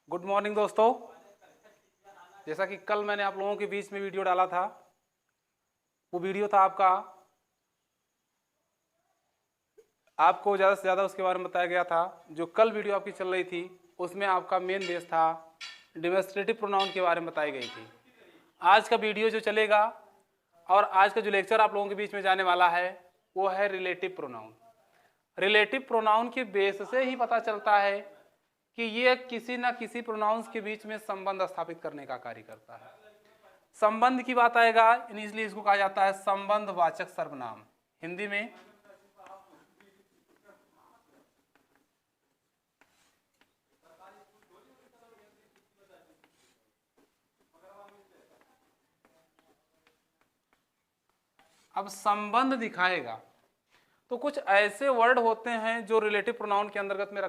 Good morning दोस्तों। जैसा कि कल मैंने आप लोगों के बीच में वीडियो डाला था, वो वीडियो था आपको ज़्यादा से ज़्यादा उसके बारे में बताया गया था। जो कल वीडियो आपकी चल रही थी उसमें आपका मेन बेस था डेमोस्ट्रेटिव प्रोनाउन के बारे में बताई गई थी। आज का वीडियो जो चलेगा और आज का जो लेक्चर आप लोगों के बीच में जाने वाला है वो है रिलेटिव प्रोनाउन। रिलेटिव प्रोनाउन के बेस से ही पता चलता है कि ये किसी न किसी प्रोनाउंस के बीच में संबंध स्थापित करने का कार्य करता है। संबंध की बात आएगा, इसलिए इसको कहा जाता है संबंधवाचक सर्वनाम। हिंदी में अब संबंध दिखाएगा तो कुछ ऐसे वर्ड होते हैं जो रिलेटिव प्रोनाउन के अंतर्गत में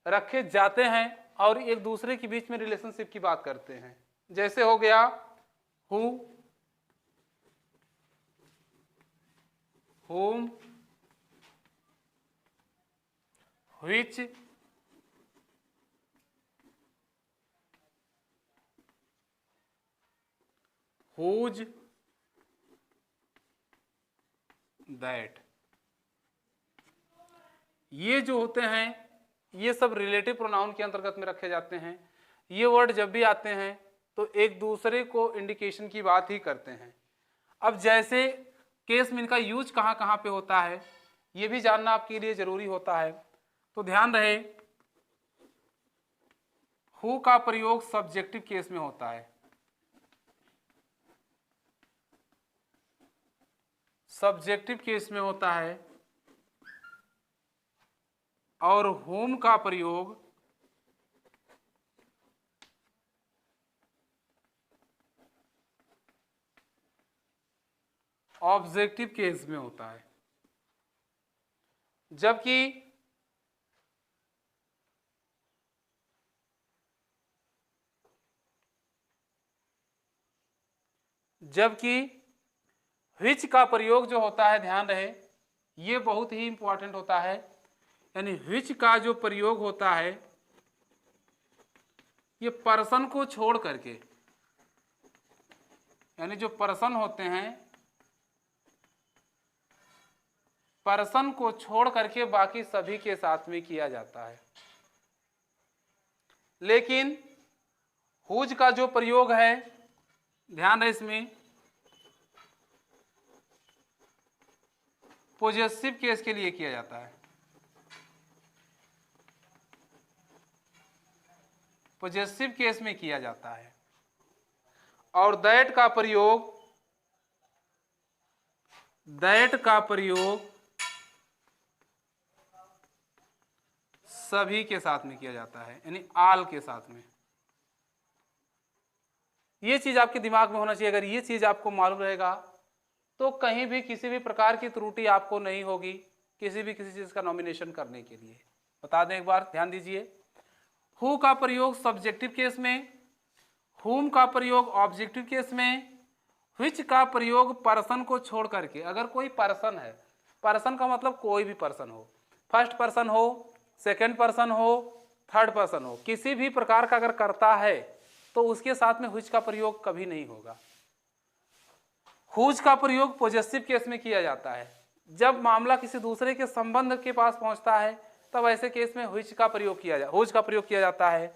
रखे जाते हैं और एक दूसरे के बीच में रिलेशनशिप की बात करते हैं। जैसे हो गया who, whom, which, whose, that। ये जो होते हैं ये सब रिलेटिव प्रोनाउन के अंतर्गत में रखे जाते हैं। ये वर्ड जब भी आते हैं तो एक दूसरे को इंडिकेशन की बात ही करते हैं। अब जैसे केस में इनका यूज कहाँ कहाँ पे होता है ये भी जानना आपके लिए जरूरी होता है, तो ध्यान रहे हु का प्रयोग सब्जेक्टिव केस में होता है, सब्जेक्टिव केस में होता है, और होम का प्रयोग ऑब्जेक्टिव केस में होता है। जबकि which का प्रयोग जो होता है, ध्यान रहे ये बहुत ही इंपॉर्टेंट होता है। यानी which का जो प्रयोग होता है ये पर्सन को छोड़ करके, यानी जो पर्सन होते हैं पर्सन को छोड़ करके बाकी सभी के साथ में किया जाता है। लेकिन हुज का जो प्रयोग है, ध्यान रहे इसमें पॉजेसिव केस के लिए किया जाता है, पॉजेसिव केस में किया जाता है। और दैट का प्रयोग सभी के साथ में किया जाता है, यानी आल के साथ में। ये चीज आपके दिमाग में होना चाहिए। अगर ये चीज आपको मालूम रहेगा तो कहीं भी किसी भी प्रकार की त्रुटि आपको नहीं होगी किसी चीज का नॉमिनेशन करने के लिए। बता दें एक बार, ध्यान दीजिए। हु का प्रयोग सब्जेक्टिव केस में, हुम का प्रयोग ऑब्जेक्टिव केस में, व्हिच का प्रयोग पर्सन को छोड़ करके। अगर कोई पर्सन है, पर्सन का मतलब कोई भी पर्सन हो, फर्स्ट पर्सन हो, सेकंड पर्सन हो, थर्ड पर्सन हो, किसी भी प्रकार का अगर करता है तो उसके साथ में व्हिच का प्रयोग कभी नहीं होगा। हुज का प्रयोग पॉजेसिव केस में किया जाता है। जब मामला किसी दूसरे के संबंध के पास पहुंचता है तब ऐसे केस में हुज का प्रयोग किया जाता है।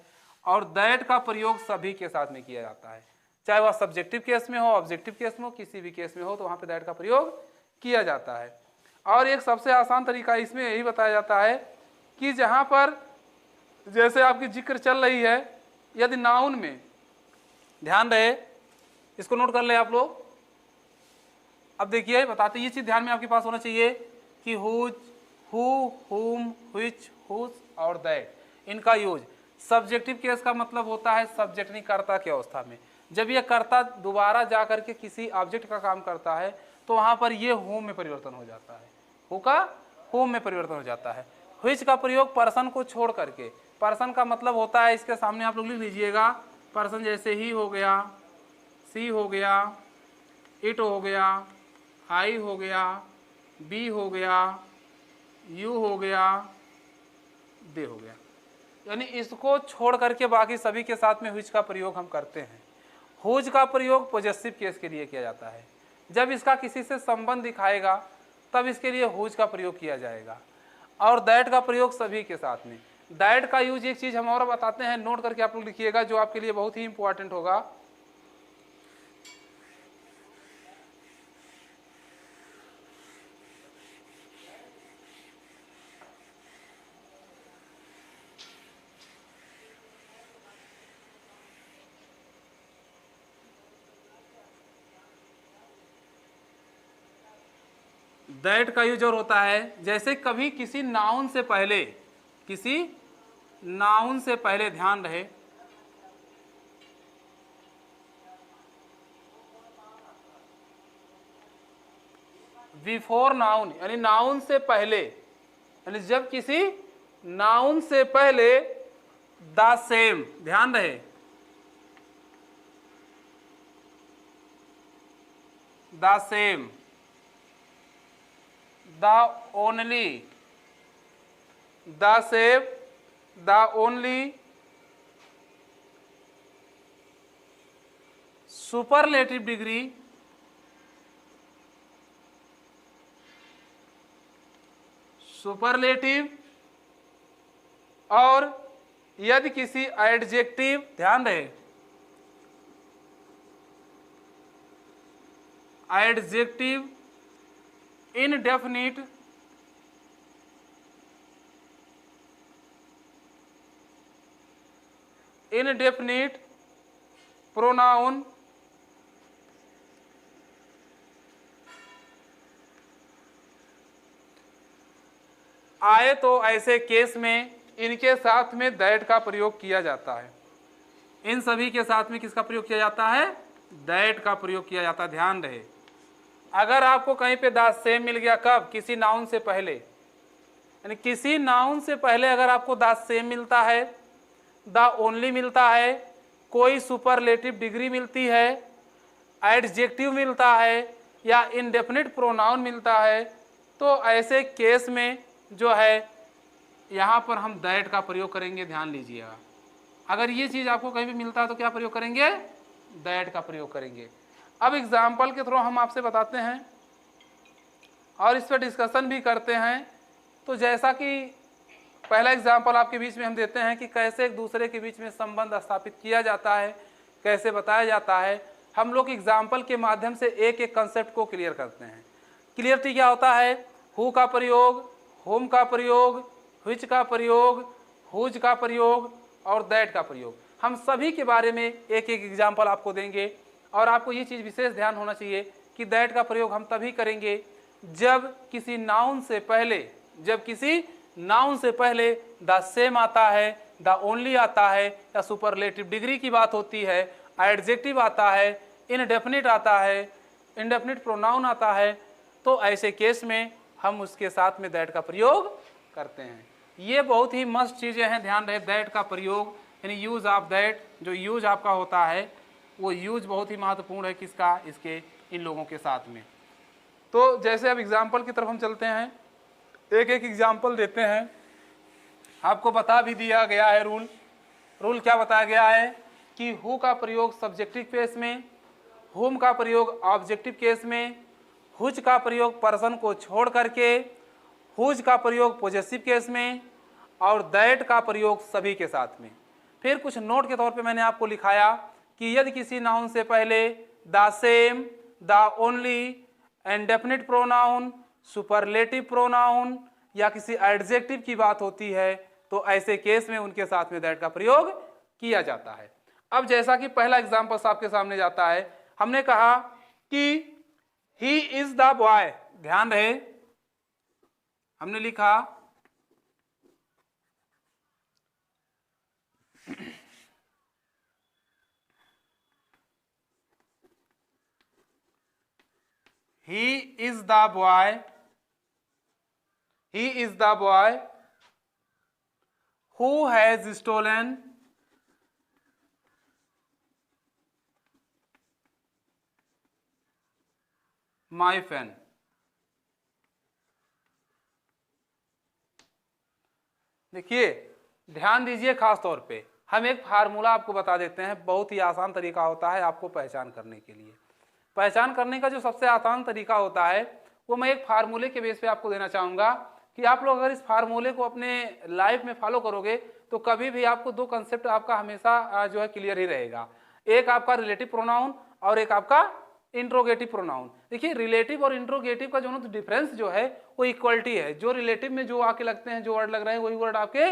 और दैट का प्रयोग सभी के साथ में किया जाता है, चाहे वह सब्जेक्टिव केस में हो, ऑब्जेक्टिव केस में हो, किसी भी केस में हो, तो वहां पे दैट का प्रयोग किया जाता है। और एक सबसे आसान तरीका इसमें यही बताया जाता है कि जहां पर जैसे आपकी जिक्र चल रही है, यदि नाउन में, ध्यान रहे इसको नोट कर ले आप लोग। अब देखिए बताते, ये चीज ध्यान में आपके पास होना चाहिए कि हुज, हु, हुम, व्हिच, हुज और दैट, इनका यूज सब्जेक्टिव केस का मतलब होता है सब्जेक्ट नहीं, कर्ता की अवस्था में। जब ये कर्ता दोबारा जा करके किसी ऑब्जेक्ट का काम करता है तो वहां पर ये होम में परिवर्तन हो जाता है, हु का होम में परिवर्तन हो जाता है। व्हिच का प्रयोग पर्सन को छोड़ करके, पर्सन का मतलब होता है, इसके सामने आप लोग लिख लीजिएगा, पर्सन जैसे ही हो गया, सी हो गया, इट हो गया, आई हो गया, बी हो गया, यू हो गया, दे हो गया। यानी इसको छोड़ करके बाकी सभी के साथ में व्हिच का प्रयोग हम करते हैं। हुज का प्रयोग पॉजेसिव केस के लिए किया जाता है। जब इसका किसी से संबंध दिखाएगा तब इसके लिए हुज का प्रयोग किया जाएगा, और दैट का प्रयोग सभी के साथ में। दैट का यूज एक चीज हम और बताते हैं, नोट करके आप लोग लिखिएगा, जो आपके लिए बहुत ही इंपॉर्टेंट होगा। दैट का यूज और होता है जैसे कभी किसी नाउन से पहले, किसी नाउन से पहले, ध्यान रहे, बिफोर नाउन, यानी नाउन से पहले, यानी जब किसी नाउन से पहले द सेम, ध्यान रहे, the same, the only, the same, the only, superlative degree, superlative, और यदि किसी एडजेक्टिव, ध्यान रहे, एडजेक्टिव, इनडेफिनिट, इनडेफिनिट प्रोनाउन, आए तो ऐसे केस में इनके साथ में दैट का प्रयोग किया जाता है। इन सभी के साथ में किसका प्रयोग किया जाता है? दैट का प्रयोग किया जाता है। ध्यान रहे, अगर आपको कहीं पे द सेम मिल गया, कब? किसी नाउन से पहले, यानी किसी नाउन से पहले अगर आपको द सेम मिलता है, द ओनली मिलता है, कोई सुपरलेटिव डिग्री मिलती है, एडजेक्टिव मिलता है, या इंडेफिनिट प्रोनाउन मिलता है, तो ऐसे केस में जो है यहाँ पर हम दैट का प्रयोग करेंगे। ध्यान लीजिएगा, अगर ये चीज़ आपको कहीं भी मिलता है तो क्या प्रयोग करेंगे? दैट का प्रयोग करेंगे। अब एग्जाम्पल के थ्रू हम आपसे बताते हैं और इस पर डिस्कशन भी करते हैं। तो जैसा कि पहला एग्जाम्पल आपके बीच में हम देते हैं कि कैसे एक दूसरे के बीच में संबंध स्थापित किया जाता है, कैसे बताया जाता है। हम लोग एग्जाम्पल के माध्यम से एक एक कंसेप्ट को क्लियर करते हैं। क्लियरिटी क्या होता है? हु का प्रयोग, होम का प्रयोग, व्हिच का प्रयोग, हुज का प्रयोग और दैट का प्रयोग, हम सभी के बारे में एक एक एग्जाम्पल आपको देंगे। और आपको ये चीज़ विशेष ध्यान होना चाहिए कि दैट का प्रयोग हम तभी करेंगे जब किसी नाउन से पहले, जब किसी नाउन से पहले द सेम आता है, द ओनली आता है, या सुपरलेटिव डिग्री की बात होती है, एडजेक्टिव आता है, इनडेफिनिट आता है, इंडेफिनिट प्रोनाउन आता है, तो ऐसे केस में हम उसके साथ में दैट का प्रयोग करते हैं। ये बहुत ही मस्त चीज़ें हैं, ध्यान रहे। दैट का प्रयोग यानी यूज ऑफ दैट, जो यूज आपका होता है वो यूज बहुत ही महत्वपूर्ण है। किसका? इसके, इन लोगों के साथ में। तो जैसे अब एग्जाम्पल की तरफ हम चलते हैं, एक एक एग्जाम्पल देते हैं। आपको बता भी दिया गया है रूल क्या बताया गया है कि हु का प्रयोग सब्जेक्टिव केस में, हुम का प्रयोग ऑब्जेक्टिव केस में, हुज का प्रयोग पर्सन को छोड़ करके, हुज का प्रयोग पॉजेसिव केस में, और दैट का प्रयोग सभी के साथ में। फिर कुछ नोट के तौर पे मैंने आपको लिखाया कि यदि किसी नाउन से पहले the same, the only, indefinite pronoun, superlative pronoun या किसी एडजेक्टिव की बात होती है, तो ऐसे केस में उनके साथ में दैट का प्रयोग किया जाता है। अब जैसा कि पहला एग्जाम्पल आपके सामने जाता है, हमने कहा कि ही इज द बॉय, ध्यान रहे, हमने लिखा he is the boy, he is the boy who has stolen my pen। देखिए, ध्यान दीजिए, खास तौर पे हम एक फार्मूला आपको बता देते हैं, बहुत ही आसान तरीका होता है आपको पहचान करने के लिए। पहचान करने का जो सबसे आसान तरीका होता है वो मैं एक फार्मूले के बेस पे आपको देना चाहूँगा कि आप लोग अगर इस फार्मूले को अपने लाइफ में फॉलो करोगे तो कभी भी आपको दो कंसेप्ट आपका हमेशा जो है क्लियर ही रहेगा। एक आपका रिलेटिव प्रोनाउन और एक आपका इंट्रोगेटिव प्रोनाउन। देखिए रिलेटिव और इंट्रोगेटिव का जो डिफरेंस जो है वो इक्वलिटी है। जो रिलेटिव में जो आके लगते हैं, जो वर्ड लग रहे हैं, वही वर्ड आपके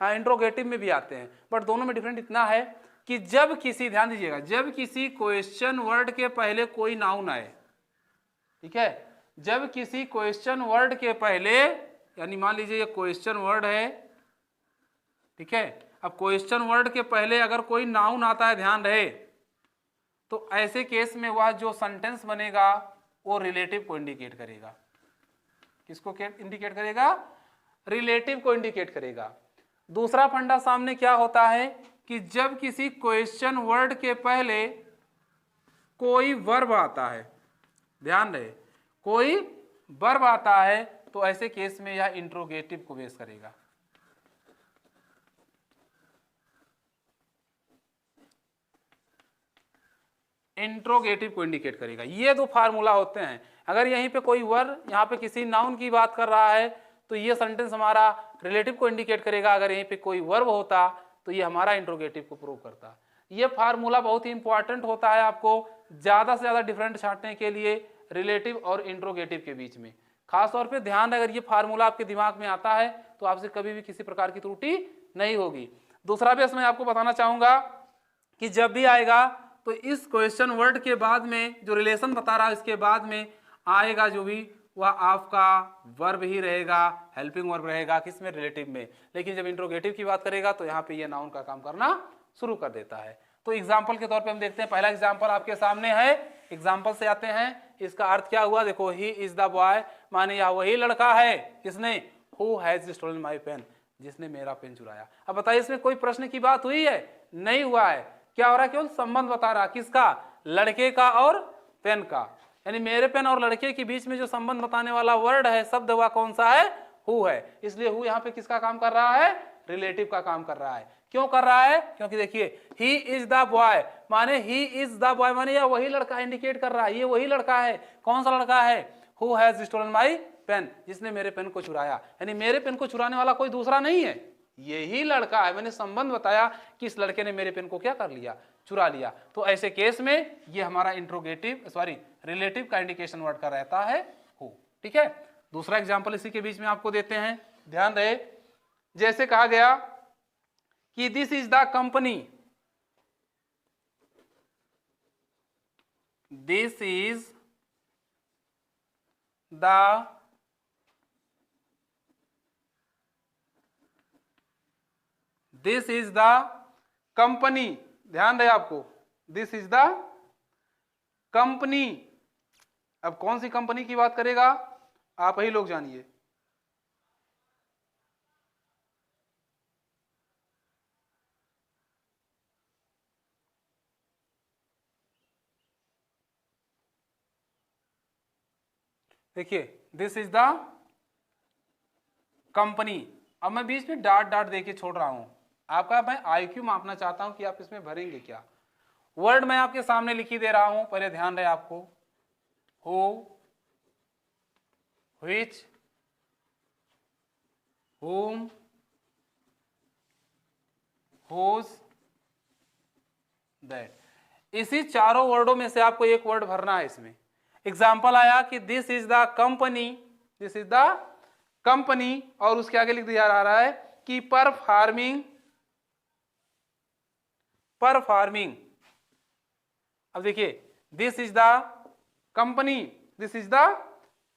इंट्रोगेटिव में भी आते हैं, बट दोनों में डिफरेंट इतना है कि जब किसी, ध्यान दीजिएगा, जब किसी क्वेश्चन वर्ड के पहले कोई नाउन आए, ठीक है, जब किसी क्वेश्चन वर्ड के पहले, यानी मान लीजिए ये क्वेश्चन वर्ड है, ठीक है, अब क्वेश्चन वर्ड के पहले अगर कोई नाउन आता है, ध्यान रहे, तो ऐसे केस में वह जो सेंटेंस बनेगा वो रिलेटिव को इंडिकेट करेगा। किसको इंडिकेट करेगा? रिलेटिव को इंडिकेट करेगा। दूसरा फंडा सामने क्या होता है कि जब किसी क्वेश्चन वर्ड के पहले कोई वर्ब आता है, ध्यान रहे, कोई वर्ब आता है, तो ऐसे केस में यह इंट्रोगेटिव को बेस करेगा। इंट्रोगेटिव को इंडिकेट करेगा। ये दो फार्मूला होते हैं। अगर यहीं पे कोई वर्ब, यहाँ पे किसी नाउन की बात कर रहा है तो ये सेंटेंस हमारा रिलेटिव को इंडिकेट करेगा। अगर यहीं पे कोई वर्ब होता तो ये हमारा इंट्रोगेटिव को प्रूव करता। ये फार्मूला बहुत ही इंपॉर्टेंट होता है आपको ज़्यादा से ज़्यादा डिफरेंट छांटने के लिए रिलेटिव और इंट्रोगेटिव के बीच में। खासतौर पे ध्यान, अगर ये फार्मूला आपके दिमाग में आता है तो आपसे कभी भी किसी प्रकार की त्रुटि नहीं होगी। दूसरा बेस मैं आपको बताना चाहूँगा कि जब भी आएगा तो इस क्वेश्चन वर्ड के बाद में जो रिलेशन बता रहा है इसके बाद में आएगा जो भी वह आपका वर्ब ही रहेगा, हेल्पिंग वर्ब रहेगा, किसमें? रिलेटिव में। लेकिन जब इंट्रोगेटिव की बात करेगा तो यहाँ पे ये नाउन का काम करना शुरू कर देता है। तो एग्जाम्पल के तौर पे हम देखते हैं। पहला एग्जाम्पल आपके सामने है, एग्जाम्पल से आते हैं। इसका अर्थ क्या हुआ? देखो, ही इज द बॉय, माने यह वही लड़का है, किसने? Who has stolen my pen, जिसने मेरा पेन चुराया। अब बताइए इसमें कोई प्रश्न की बात हुई है? नहीं हुआ है। क्या हो रहा है? केवल संबंध बता रहा, किसका? लड़के का और पेन का। यानी मेरे पेन और लड़के के बीच में जो संबंध बताने वाला वर्ड है, शब्द, वह कौन सा है? हु है। इसलिए हु यहाँ पे किसका काम कर रहा है? रिलेटिव का काम कर रहा है। क्यों कर रहा है? क्योंकि देखिए, ही इज द बॉय, माने ही इज द बॉय, माने यह वही लड़का इंडिकेट कर रहा है, ये वही लड़का है। कौन सा लड़का है? Who has stolen my pen, जिसने मेरे पेन को चुराया। यानी मेरे पेन को चुराने वाला कोई दूसरा नहीं है, यही लड़का है। मैंने संबंध बताया कि इस लड़के ने मेरे पेन को क्या कर लिया? चुरा लिया। तो ऐसे केस में ये हमारा रिलेटिव का इंडिकेशन वर्ड का रहता है हु। ठीक है। दूसरा एग्जांपल इसी के बीच में आपको देते हैं, ध्यान रहे। जैसे कहा गया कि this is the company, this is the company, ध्यान रहे आपको, दिस इज द कंपनी। अब कौन सी कंपनी की बात करेगा? आप ही लोग जानिए। देखिए, दिस इज द कंपनी। अब मैं बीच में डाट डाट देके छोड़ रहा हूं। आपका मैं IQ मापना चाहता हूं कि आप इसमें भरेंगे क्या। वर्ड मैं आपके सामने लिखी दे रहा हूं, पहले ध्यान रहे आपको। Who, which, whom, whose, that। इसी चारों वर्डों में से आपको एक वर्ड भरना है इसमें। एग्जाम्पल आया कि this is the company, this is the company, और उसके आगे लिख दिया जा रहा है कि परफॉर्मिंग। अब देखिए, this is the company, this is the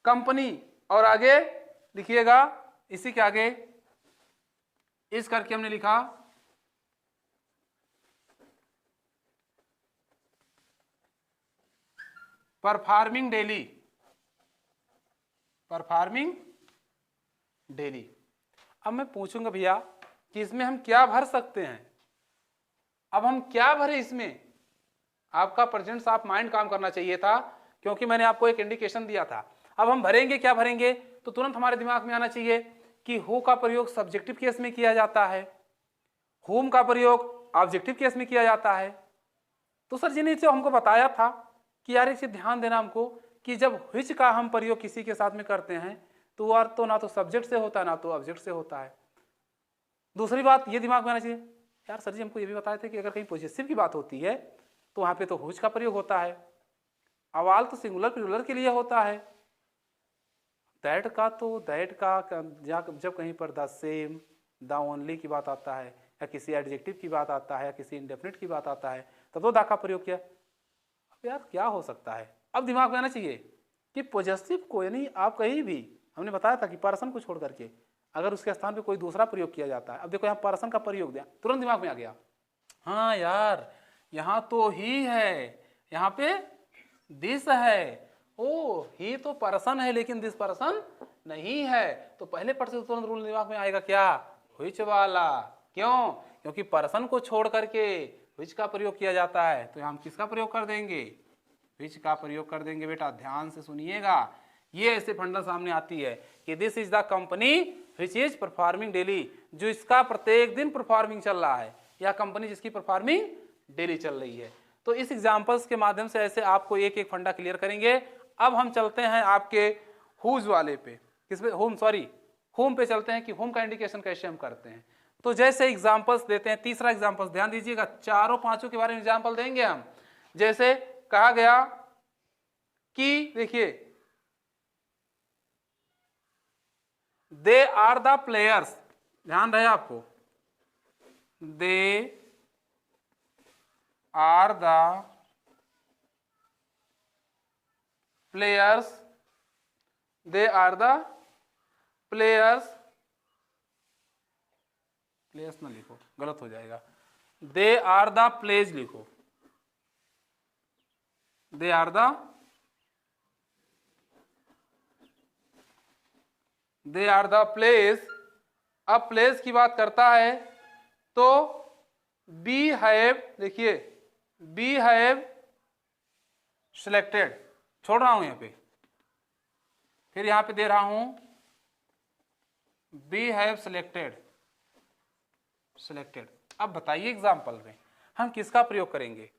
company, और आगे लिखिएगा, इसी के आगे इस करके हमने लिखा परफॉर्मिंग डेली, परफॉर्मिंग डेली। अब मैं पूछूंगा भैया कि इसमें हम क्या भर सकते हैं। अब हम क्या भरे इसमें? आपका प्रेजेंट ऑफ माइंड काम करना चाहिए था, क्योंकि मैंने आपको एक इंडिकेशन दिया था। अब हम भरेंगे, क्या भरेंगे? तो तुरंत हमारे दिमाग में आना चाहिए कि हु का प्रयोग सब्जेक्टिव केस में किया जाता है, whom का प्रयोग ऑब्जेक्टिव केस में किया जाता है। तो सर जी ने जो हमको बताया था कि यार इसे ध्यान देना हमको कि जब which का हम प्रयोग किसी के साथ में करते हैं तो वो अर्थ तो ना तो सब्जेक्ट से होता है ना तो ऑब्जेक्ट से होता है। दूसरी बात ये दिमाग में आना चाहिए, यार सर जी हमको ये भी बताए थे कि अगर कहीं पॉजेसिव की बात होती है तो वहां पे तो which का प्रयोग होता है, अवाल तो सिंगुलर प्लूरल के लिए होता है, दैट का तो दैट का जब कहीं पर द सेम द ओनली की बात आता है या किसी एडजेक्टिव की बात आता है या किसी इंडेफिनिट की बात आता है तब तो दा का प्रयोग किया। अब यार क्या हो सकता है, अब दिमाग में आना चाहिए कि पॉजेसिव को यानी आप कहीं भी, हमने बताया था कि पर्सन को छोड़ करके अगर उसके स्थान पे कोई दूसरा प्रयोग किया जाता है, अब देखो यहाँ पर्सन का प्रयोग दिया तुरंत दिमाग में आ गया, हाँ यार यहाँ तो ही है, यहाँ पे दिस है, ओ ही तो पर्सन है लेकिन दिस पर्सन नहीं है, तो पहले पट से तुरंत रूल दिमाग में आएगा क्या, व्हिच वाला। क्यों? क्योंकि पर्सन को छोड़ करके व्हिच का प्रयोग किया जाता है, तो हम किसका प्रयोग कर देंगे, व्हिच का प्रयोग कर देंगे। बेटा ध्यान से सुनिएगा, ये ऐसे फंडा सामने आती है कि this is the company which is performing daily, जो इसका प्रत्येक दिन परफॉर्मिंग चल रहा है, या कंपनी जिसकी परफॉर्मिंग डेली चल रही है। तो इस एग्जांपल्स के माध्यम से ऐसे आपको एक एक फंडा क्लियर करेंगे। अब हम चलते हैं आपके हुज वाले पे, किस पे, होम पे चलते हैं कि होम का इंडिकेशन कैसे हम करते हैं। तो जैसे एग्जांपल्स देते हैं, तीसरा एग्जांपल्स ध्यान दीजिएगा, चारों पांचों के बारे में एग्जांपल देंगे हम। जैसे कहा गया कि देखिए दे आर द प्लेयर्स, ध्यान रहे आपको, they are the players, they are the players, players ना लिखो गलत हो जाएगा, दे आर द प्लेज लिखो, they are the, they are the places. अब प्लेस की बात करता है तो बी हैव, देखिए बी हैव सिलेक्टेड, छोड़ रहा हूं यहां पे, फिर यहां पे दे रहा हूं बी हैव सिलेक्टेड, सिलेक्टेड। अब बताइए एग्जाम्पल में हम किसका प्रयोग करेंगे,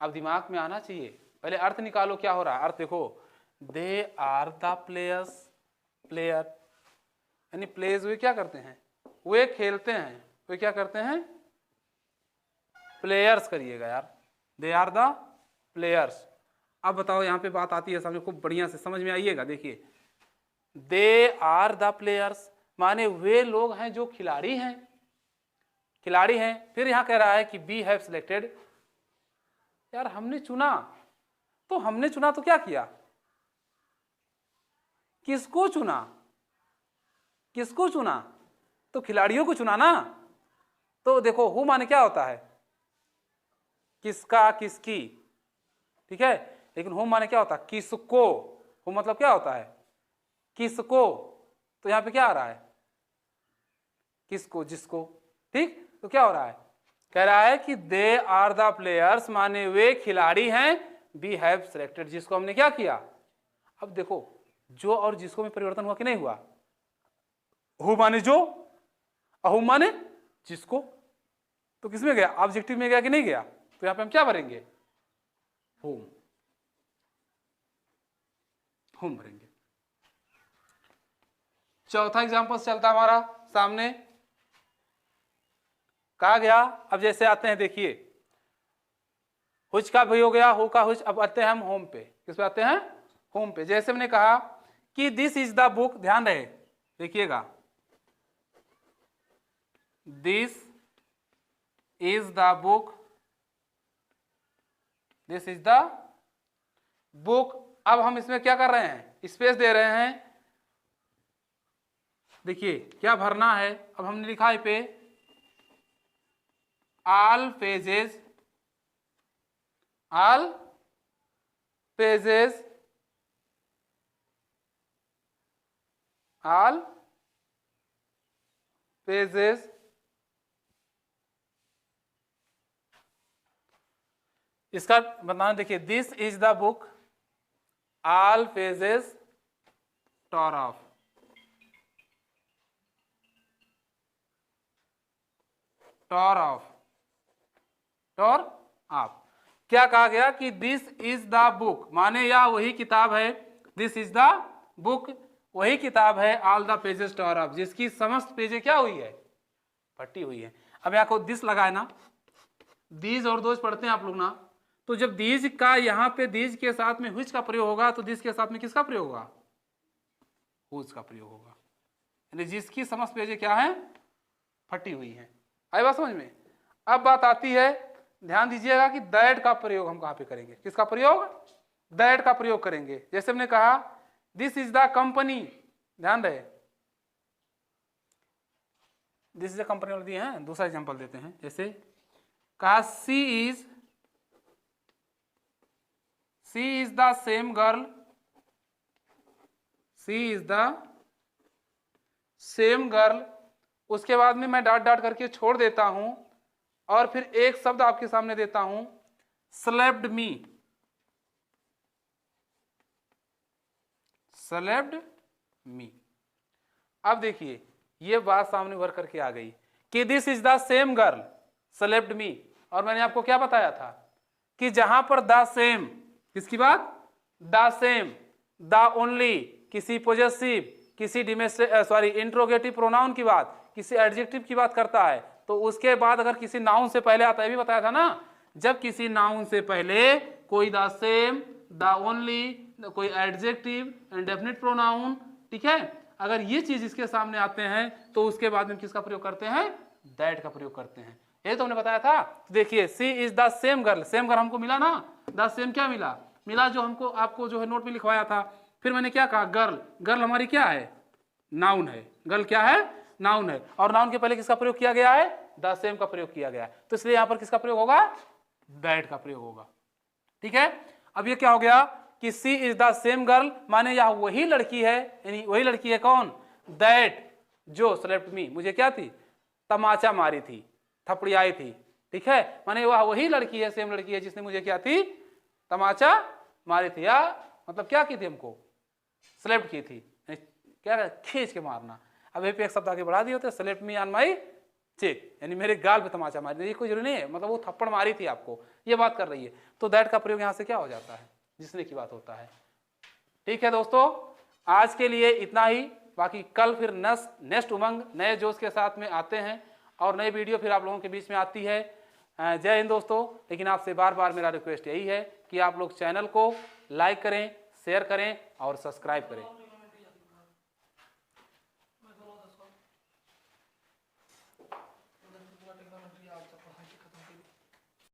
अब दिमाग में आना चाहिए, पहले अर्थ निकालो क्या हो रहा है। अर्थ देखो, they are the players, player यानी प्लेज, वे क्या करते हैं, वे खेलते हैं, वे क्या करते हैं, प्लेयर्स करिएगा यार, दे आर द प्लेयर्स। अब बताओ यहाँ पे बात आती है सामने, खूब बढ़िया से समझ में आइएगा। देखिए दे आर द प्लेयर्स माने वे लोग हैं जो खिलाड़ी हैं, खिलाड़ी हैं। फिर यहां कह रहा है कि बी हैव सिलेक्टेड, यार हमने चुना, तो हमने चुना तो क्या किया, किसको चुना, किसको चुना, तो खिलाड़ियों को चुना ना। तो देखो हु माने क्या होता है, किसका, किसकी, ठीक है, लेकिन हु माने क्या होता है, किसको, हु मतलब क्या होता है, किसको, तो यहां पे क्या आ रहा है, किसको, जिसको, ठीक। तो क्या हो रहा है, कह रहा है कि दे आर द प्लेयर्स माने वे खिलाड़ी हैं, बी हैव सिलेक्टेड जिसको हमने क्या किया। अब देखो जो और जिसको में परिवर्तन हुआ कि नहीं हुआ, हु माने जो, अहु माने जिसको, तो किसमें गया, ऑब्जेक्टिव में गया कि नहीं गया। तो यहां पे हम क्या भरेंगे, होम, होम भरेंगे। चौथा एग्जांपल चलता हमारा सामने, कहा गया, अब जैसे आते हैं देखिए, हुच का भी हो गया, हु का हुच। अब आते हैं हम होम पे, किस पे आते हैं, होम पे। जैसे हमने कहा कि दिस इज द बुक, ध्यान रहे देखिएगा, this is the book, this is the book. अब हम इसमें क्या कर रहे हैं, स्पेस दे रहे हैं, देखिए क्या भरना है। अब हमने लिखा है पे all pages, all pages, all pages इसका बताना, देखिए this is the book, all pages tore off, tore off, tore off. क्या कहा गया कि दिस इज द बुक, माने यह वही किताब है, दिस इज द बुक वही किताब है, all the pages tore off, जिसकी समस्त पेजें क्या हुई है, फटी हुई है। अब यहाँ को दिस लगा है ना, दीज और दोज पढ़ते हैं आप लोग ना, तो जब दीज का यहाँ पे दीज के साथ में व्हिच का प्रयोग होगा तो दिस के साथ में किसका प्रयोग होगा, व्हिच का प्रयोग होगा, यानी जिसकी समस्त पेजें क्या है, फटी हुई है। आई बात समझ में। अब बात आती है, ध्यान दीजिएगा कि दैट का प्रयोग हम कहाँ पे करेंगे, किसका प्रयोग, दैट का प्रयोग करेंगे। जैसे हमने कहा दिस इज द कंपनी, ध्यान रहे दिस इज द कंपनी वाले दिए हैं। दूसरा एग्जांपल देते हैं, जैसे कहा she is the same girl, she is the same girl, उसके बाद में मैं डाट डाट करके छोड़ देता हूं और फिर एक शब्द आपके सामने देता हूं, स्लेप्ड मी, स्लेप्ड मी। अब देखिए ये बात सामने भर करके आ गई कि this is the same girl slapped me, और मैंने आपको क्या बताया था कि जहां पर द सेम, किसकी बात, द सेम, द ओनली, किसी पोजेसिव, किसी इंट्रोगेटिव प्रोनाउन की बात, किसी एडजेक्टिव की बात करता है, तो उसके बाद अगर किसी नाउन से पहले आता है, भी बताया था ना, जब किसी नाउन से पहले कोई द सेम, द ओनली, कोई एडजेक्टिव, इंडेफिनिट प्रोनाउन, ठीक है, अगर ये चीज इसके सामने आते हैं तो उसके बाद में किसका प्रयोग करते हैं, दैट का प्रयोग करते हैं। ये तो हमने बताया था। देखिए she is the same girl, same girl हमको मिला ना, द सेम क्या मिला, मिला जो हमको आपको जो है नोट में लिखवाया था। फिर मैंने क्या कहा, गर्ल, गर्ल हमारी क्या है, नाउन है, गर्ल क्या है, नाउन है, और नाउन के पहले किसका प्रयोग किया गया है, द सेम का प्रयोग किया गया है, तो इसलिए यहां पर किसका प्रयोग होगा, दैट का प्रयोग होगा। ठीक है, अब ये क्या हो गया कि सी इज द सेम गर्ल, माने यह वही लड़की है, यानी वही लड़की है कौन, दैट, जो स्लेप्ट मी, मुझे क्या थी, तमाचा मारी थी, थपड़ियाई थी। ठीक है, माने वह वही लड़की है, सेम लड़की है जिसने मुझे क्या थी, तमाचा मारी थी, या मतलब क्या की थी, हमको स्लेप्ट की थी, क्या खींच के मारना। अब एक शब्द आगे बढ़ा दिए होते, slapped me on my cheek, यानी मेरे गाल पे तमाचा मारी, ये कोई जरूरी नहीं है, मतलब वो थप्पड़ मारी थी आपको, ये बात कर रही है। तो दैट का प्रयोग यहां से क्या हो जाता है, जिसने की बात होता है। ठीक है दोस्तों, आज के लिए इतना ही, बाकी कल फिर नेक्स्ट उमंग नए जोश के साथ में आते हैं और नई वीडियो फिर आप लोगों के बीच में आती है। जय हिंद दोस्तों। लेकिन आपसे बार बार मेरा रिक्वेस्ट यही है कि आप लोग चैनल को लाइक करें, शेयर करें और सब्सक्राइब करें।